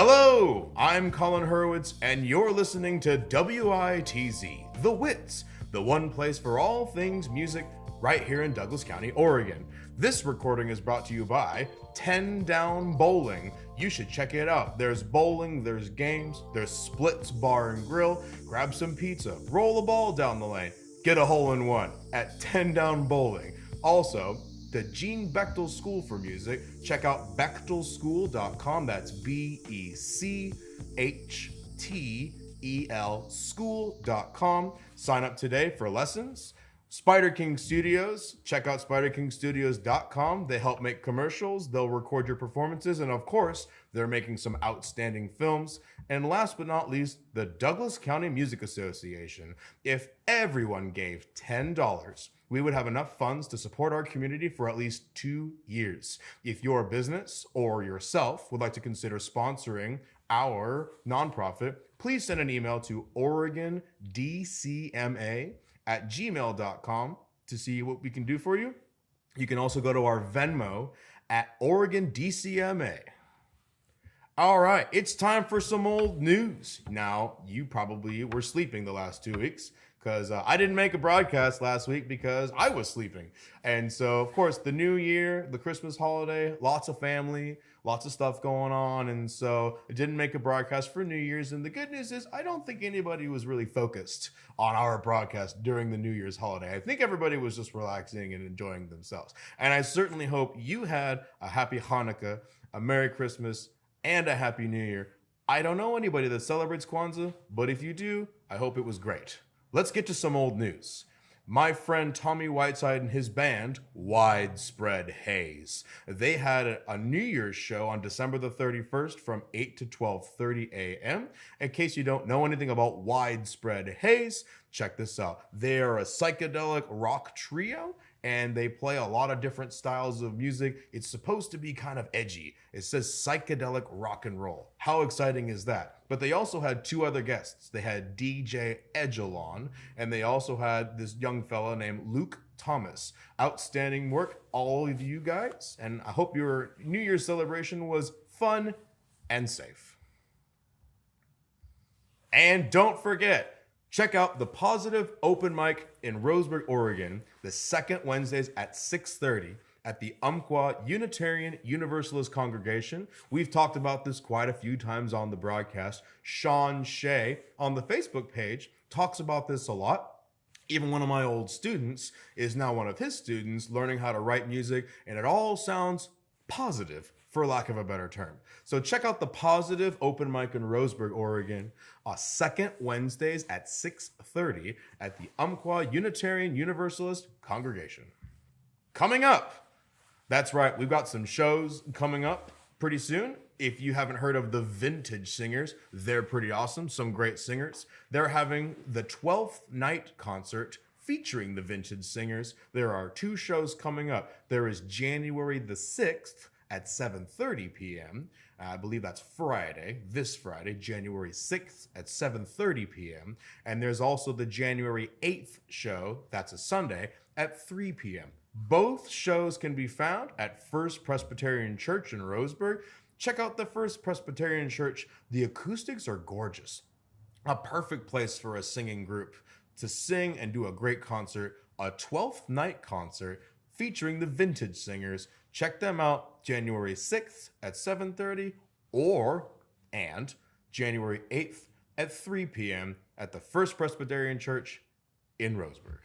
Hello, I'm Colin Hurwitz, and you're listening to WITZ, the WITZ, the one place for all things music right here in Douglas County, Oregon. This recording is brought to you by 10 Down Bowling. You should check it out. There's bowling, there's games, there's Splits Bar and Grill. Grab some pizza, roll a ball down the lane, get a hole-in-one at 10 Down Bowling. Also, the Gene Bechtel School for Music. Check out bechtelschool.com. That's BECHTEL school.com. Sign up today for lessons. Spider King Studios. Check out spiderkingstudios.com. They help make commercials. They'll record your performances. And of course, they're making some outstanding films. And last but not least, the Douglas County Music Association. If everyone gave $10, we would have enough funds to support our community for at least 2 years. If your business or yourself would like to consider sponsoring our nonprofit, please send an email to OregonDCMA@gmail.com to see what we can do for you. You can also go to our Venmo at OregonDCMA. All right, it's time for some old news. Now, you probably were sleeping the last 2 weeks because I didn't make a broadcast last week because I was sleeping. And so, of course, the new year, the Christmas holiday, lots of family, lots of stuff going on. And so I didn't make a broadcast for New Year's. And the good news is I don't think anybody was really focused on our broadcast during the New Year's holiday. I think everybody was just relaxing and enjoying themselves. And I certainly hope you had a happy Hanukkah, a Merry Christmas, and a Happy New Year. I don't know anybody that celebrates Kwanzaa, but if you do, I hope it was great. Let's get to some old news. My friend Tommy Whiteside and his band, Widespread Haze. They had a New Year's show on December the 31st from 8 to 12:30 a.m. In case you don't know anything about Widespread Haze, check this out. They are a psychedelic rock trio, and they play a lot of different styles of music. It's supposed to be kind of edgy. It says psychedelic rock and roll. How exciting is that? But they also had two other guests. They had DJ Edgelon, and they also had this young fella named Luke Thomas. Outstanding work, all of you guys, and I hope your New Year's celebration was fun and safe. And don't forget, check out the Positive Open Mic in Roseburg, Oregon, the second Wednesdays at 6:30 at the Umpqua Unitarian Universalist Congregation. We've talked about this quite a few times on the broadcast. Sean Shea on the Facebook page talks about this a lot. Even one of my old students is now one of his students learning how to write music, and it all sounds positive, for lack of a better term. So check out the Positive Open Mic in Roseburg, Oregon, second Wednesdays at 6:30 at the Umpqua Unitarian Universalist Congregation. Coming up, that's right, we've got some shows coming up pretty soon. If you haven't heard of the Vintage Singers, they're pretty awesome, some great singers. They're having the 12th night concert featuring the Vintage Singers. There are 2 shows coming up. There is January the 6th at 7:30 p.m. I believe that's Friday, this Friday, January 6th at 7:30 p.m. And there's also the January 8th show, that's a Sunday, at 3 p.m. Both shows can be found at First Presbyterian Church in Roseburg. Check out the First Presbyterian Church. The acoustics are gorgeous. A perfect place for a singing group to sing and do a great concert, a 12th night concert featuring the Vintage Singers. Check them out January 6th at 7:30 and January 8th at 3 p.m. at the First Presbyterian Church in Roseburg.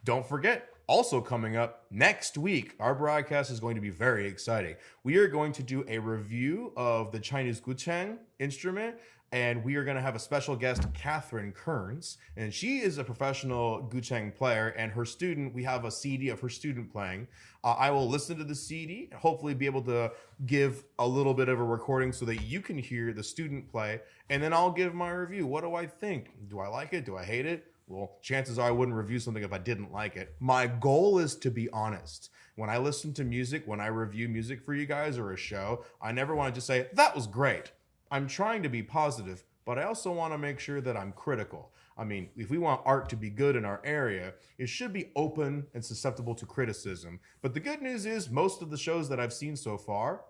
Don't forget, also coming up next week, our broadcast is going to be very exciting. We are going to do a review of the Chinese gucheng instrument, and we are going to have a special guest, Catherine Kearns, and she is a professional gucheng player, and her student, we have a CD of her student playing. I will listen to the CD, hopefully be able to give a little bit of a recording so that you can hear the student play, and then I'll give my review. What do I think? Do I like it? Do I hate it? Well, chances are I wouldn't review something if I didn't like it. My goal is to be honest. When I listen to music, when I review music for you guys or a show, I never want to just say, that was great. I'm trying to be positive, but I also want to make sure that I'm critical. I mean, if we want art to be good in our area, it should be open and susceptible to criticism. But the good news is most of the shows that I've seen so far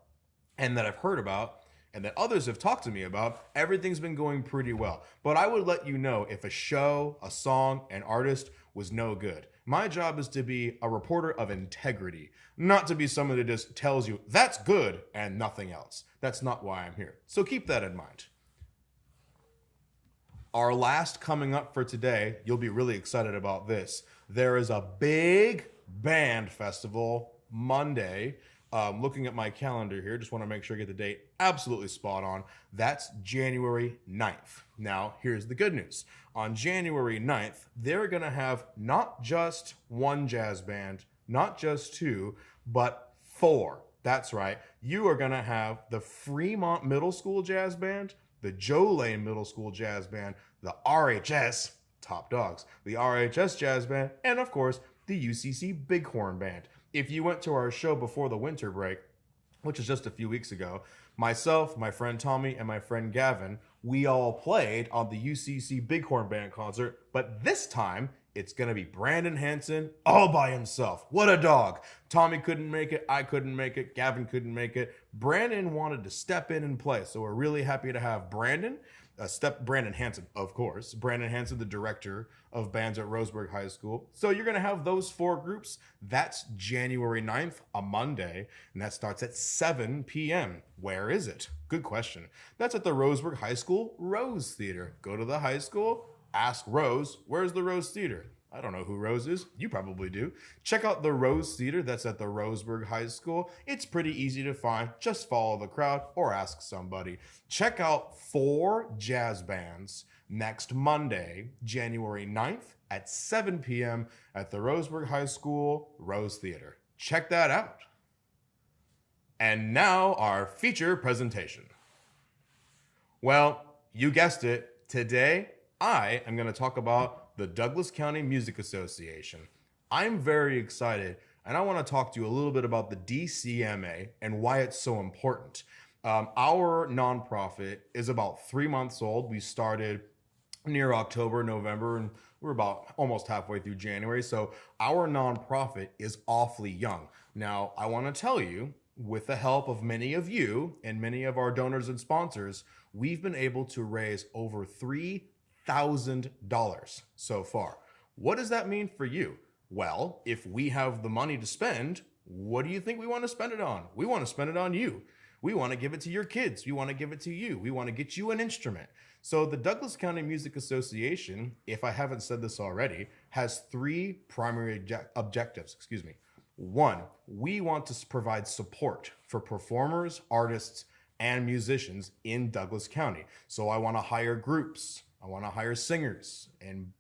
and that I've heard about and that others have talked to me about, everything's been going pretty well. But I would let you know if a show, a song, an artist was no good. My job is to be a reporter of integrity, not to be someone that just tells you that's good and nothing else. That's not why I'm here. So keep that in mind. Our last coming up for today, you'll be really excited about this. There is a big band festival Monday. Looking at my calendar here, just want to make sure I get the date absolutely spot on. That's January 9th. Now, here's the good news. On January 9th, they're going to have not just one jazz band, not just two, but four. That's right. You are going to have the Fremont Middle School Jazz Band, the Joe Lane Middle School Jazz Band, the RHS, top dogs, the RHS Jazz Band, and of course, the UCC Bighorn Band. If you went to our show before the winter break, which was just a few weeks ago, myself, my friend Tommy, and my friend Gavin, we all played on the UCC Bighorn Band concert, but this time it's going to be Brandon Hanson all by himself. What a dog. Tommy couldn't make it. I couldn't make it. Gavin couldn't make it. Brandon wanted to step in and play, so we're really happy to have Brandon. Brandon Hanson, of course. Brandon Hanson, the director of bands at Roseburg High School. So you're going to have those four groups. That's January 9th, a Monday, and that starts at 7 p.m. Where is it? Good question. That's at the Roseburg High School Rose Theater. Go to the high school, ask Rose, where's the Rose Theater? I don't know who Rose is. You probably do. Check out the Rose Theater. That's at the Roseburg High School. It's pretty easy to find. Just follow the crowd or ask somebody. Check out 4 jazz bands next Monday, January 9th at 7 p.m. at the Roseburg High School Rose Theater. Check that out. And now our feature presentation. Well, you guessed it. Today, I am going to talk about the Douglas County Music Association. I'm very excited, and I want to talk to you a little bit about the DCMA and why it's so important. Our nonprofit is about 3 months old. We started near October, November, and we're about almost halfway through January. So our nonprofit is awfully young. Now, I want to tell you, with the help of many of you and many of our donors and sponsors, we've been able to raise over $3,000 so far. What does that mean for you? Well, if we have the money to spend, what do you think we want to spend it on? We want to spend it on you. We want to give it to your kids. We want to give it to you. We want to get you an instrument. So the Douglas County Music Association, if I haven't said this already, has 3 primary objectives. 1, we want to provide support for performers, artists, and musicians in Douglas County. So I want to hire groups. I want to hire singers and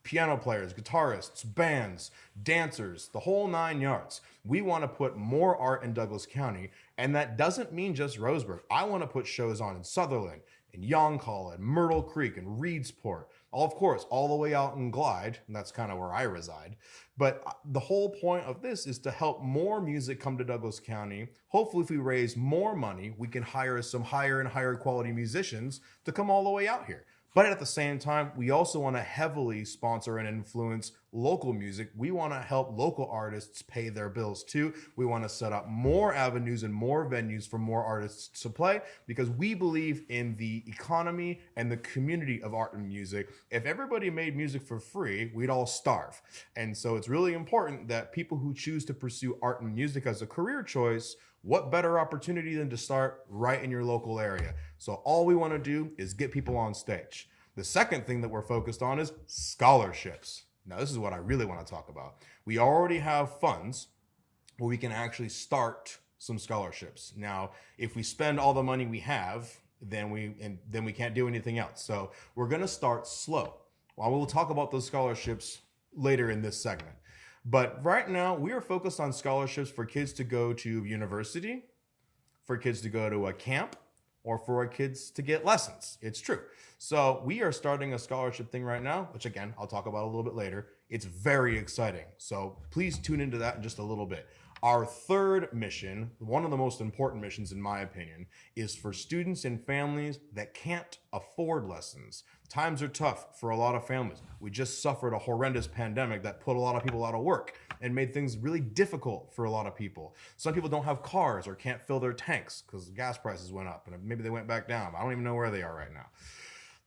piano players, guitarists, bands, dancers, the whole 9 yards. We want to put more art in Douglas County, and that doesn't mean just Roseburg. I want to put shows on in Sutherland, in Yoncalla, in Myrtle Creek, and Reedsport. Of course, all the way out in Glide, and that's kind of where I reside. But the whole point of this is to help more music come to Douglas County. Hopefully, if we raise more money, we can hire some higher and higher quality musicians to come all the way out here. But at the same time, we also want to heavily sponsor and influence local music. We want to help local artists pay their bills too. We want to set up more avenues and more venues for more artists to play because we believe in the economy and the community of art and music. If everybody made music for free, we'd all starve. And so it's really important that people who choose to pursue art and music as a career choice, what better opportunity than to start right in your local area? So all we want to do is get people on stage. The second thing that we're focused on is scholarships. Now, this is what I really want to talk about. We already have funds where we can actually start some scholarships. Now, if we spend all the money we have, then we can't do anything else. So we're going to start slow. Well, we'll talk about those scholarships later in this segment. But right now, we are focused on scholarships for kids to go to university, for kids to go to a camp, or for our kids to get lessons. It's true. So we are starting a scholarship thing right now, which again, I'll talk about a little bit later. It's very exciting. So please tune into that in just a little bit. Our third mission, one of the most important missions in my opinion, is for students and families that can't afford lessons. Times are tough for a lot of families. We just suffered a horrendous pandemic that put a lot of people out of work and made things really difficult for a lot of people. Some people don't have cars or can't fill their tanks because gas prices went up and maybe they went back down. I don't even know where they are right now.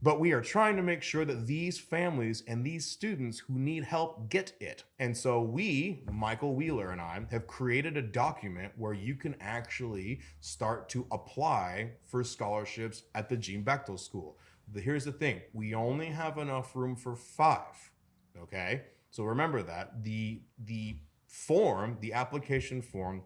But we are trying to make sure that these families and these students who need help get it. And so we, Michael Wheeler and I, have created a document where you can actually start to apply for scholarships at the Gene Bechtel School. Here's the thing, we only have enough room for 5, okay? So remember that. The form, the application form,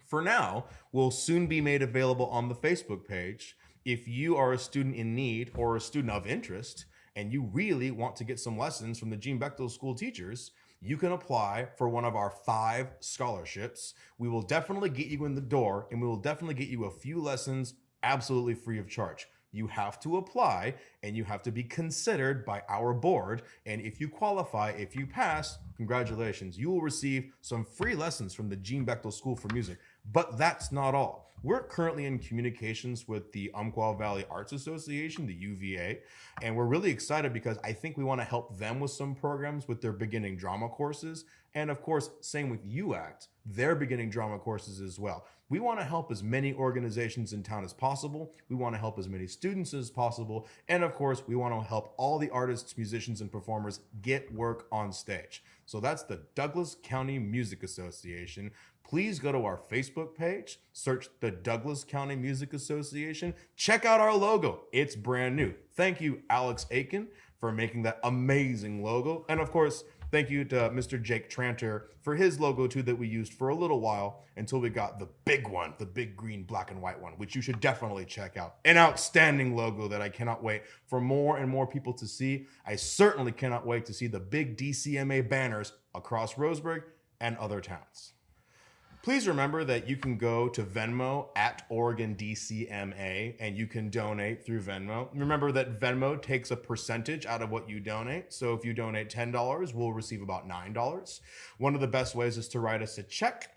for now, will soon be made available on the Facebook page. If you are a student in need or a student of interest and you really want to get some lessons from the Gene Bechtel School teachers, you can apply for one of our 5 scholarships. We will definitely get you in the door and we will definitely get you a few lessons absolutely free of charge. You have to apply and you have to be considered by our board. And if you qualify, if you pass, congratulations, you will receive some free lessons from the Gene Bechtel School for Music. But that's not all. We're currently in communications with the Umpqua Valley Arts Association, the UVA, and we're really excited because I think we want to help them with some programs with their beginning drama courses. And of course, same with UACT, their beginning drama courses as well. We want to help as many organizations in town as possible. We want to help as many students as possible. And of course, we want to help all the artists, musicians, and performers get work on stage. So that's the Douglas County Music Association. Please go to our Facebook page, search the Douglas County Music Association. Check out our logo. It's brand new. Thank you, Alex Aiken, for making that amazing logo. And of course, thank you to Mr. Jake Tranter for his logo too that we used for a little while until we got the big one, the big green, black and white one, which you should definitely check out. An outstanding logo that I cannot wait for more and more people to see. I certainly cannot wait to see the big DCMA banners across Roseburg and other towns. Please remember that you can go to Venmo at Oregon DCMA and you can donate through Venmo. Remember that Venmo takes a percentage out of what you donate. So if you donate $10, we'll receive about $9. One of the best ways is to write us a check.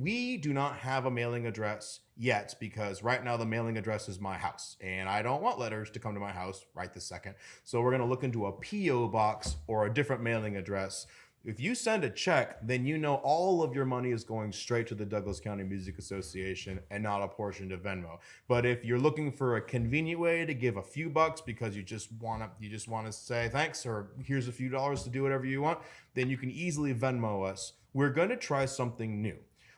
We do not have a mailing address yet because right now the mailing address is my house and I don't want letters to come to my house right this second. So we're going to look into a PO box or a different mailing address. If you send a check, then you know all of your money is going straight to the Douglas County Music Association and not a portion to Venmo. But if you're looking for a convenient way to give a few bucks because you just want to say thanks or here's a few dollars to do whatever you want, then you can easily Venmo us. We're going to try something new.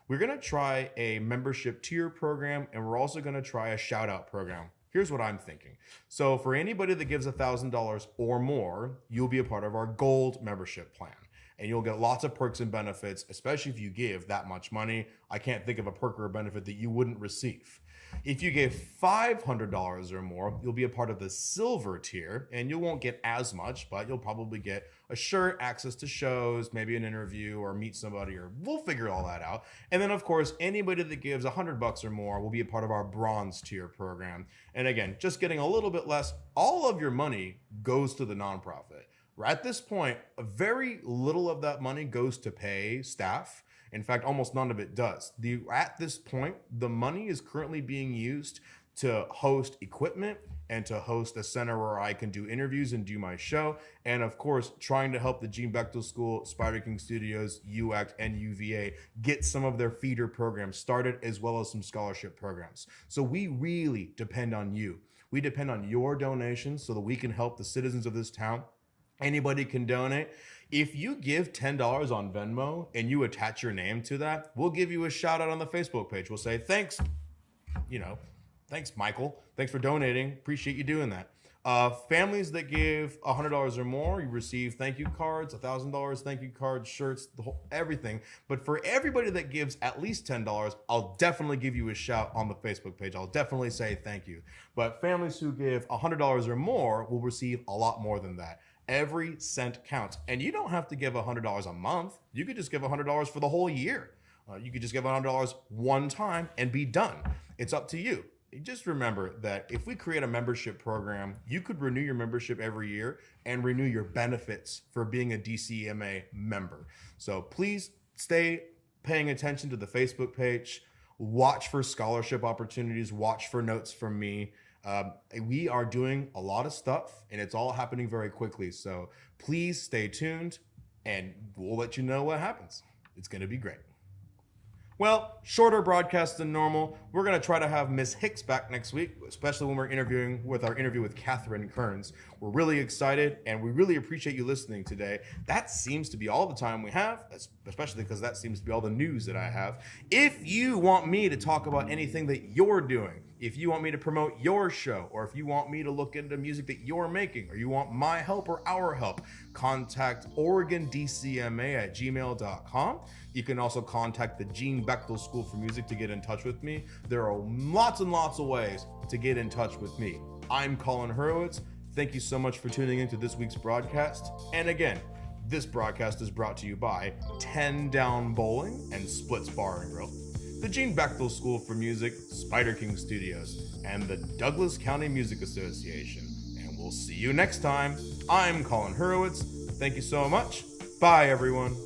We're going to try a membership tier program and we're also going to try a shout out program. Here's what I'm thinking. So for anybody that gives $1,000 or more, you'll be a part of our gold membership plan. And you'll get lots of perks and benefits, especially if you give that much money. I can't think of a perk or a benefit that you wouldn't receive. If you give $500 or more, you'll be a part of the silver tier, and you won't get as much, but you'll probably get a shirt, access to shows, maybe an interview, or meet somebody, or we'll figure all that out. And then, of course, anybody that gives $100 or more will be a part of our bronze tier program. And again, just getting a little bit less, all of your money goes to the nonprofit. At this point, very little of that money goes to pay staff. In fact, almost none of it does. At this point, the money is currently being used to host equipment and to host a center where I can do interviews and do my show. And of course, trying to help the Gene Bechtel School, Spider King Studios, UACT, and UVA get some of their feeder programs started, as well as some scholarship programs. So we really depend on you. We depend on your donations so that we can help the citizens of this town. Anybody can donate. If you give $10 on Venmo and you attach your name to that, we'll give you a shout out on the Facebook page. We'll say, thanks, thanks, Michael. Thanks for donating. Appreciate you doing that. Families that give $100 or more, you receive thank you cards, $1,000 thank you cards, shirts, everything. But for everybody that gives at least $10, I'll definitely give you a shout on the Facebook page. I'll definitely say thank you. But families who give $100 or more will receive a lot more than that. Every cent counts. And you don't have to give $100 a month. You could just give $100 for the whole year. You could just give $100 one time and be done. It's up to you. Just remember that if we create a membership program, you could renew your membership every year and renew your benefits for being a DCMA member. So please stay paying attention to the Facebook page. Watch for scholarship opportunities. Watch for notes from me. We are doing a lot of stuff, and it's all happening very quickly. So please stay tuned, and we'll let you know what happens. It's going to be great. Well, shorter broadcast than normal. We're going to try to have Miss Hicks back next week, especially when we're interviewing with our interview with Catherine Kearns. We're really excited, and we really appreciate you listening today. That seems to be all the time we have, especially because that seems to be all the news that I have. If you want me to talk about anything that you're doing, if you want me to promote your show, or if you want me to look into music that you're making, or you want my help or our help, contact OregonDCMA@gmail.com. You can also contact the Gene Bechtel School for Music to get in touch with me. There are lots and lots of ways to get in touch with me. I'm Colin Hurwitz. Thank you so much for tuning into this week's broadcast. And again, this broadcast is brought to you by 10 Down Bowling and Splits Bar and Grill, the Gene Bechtel School for Music, Spider King Studios, and the Douglas County Music Association. And we'll see you next time. I'm Colin Hurwitz. Thank you so much. Bye, everyone.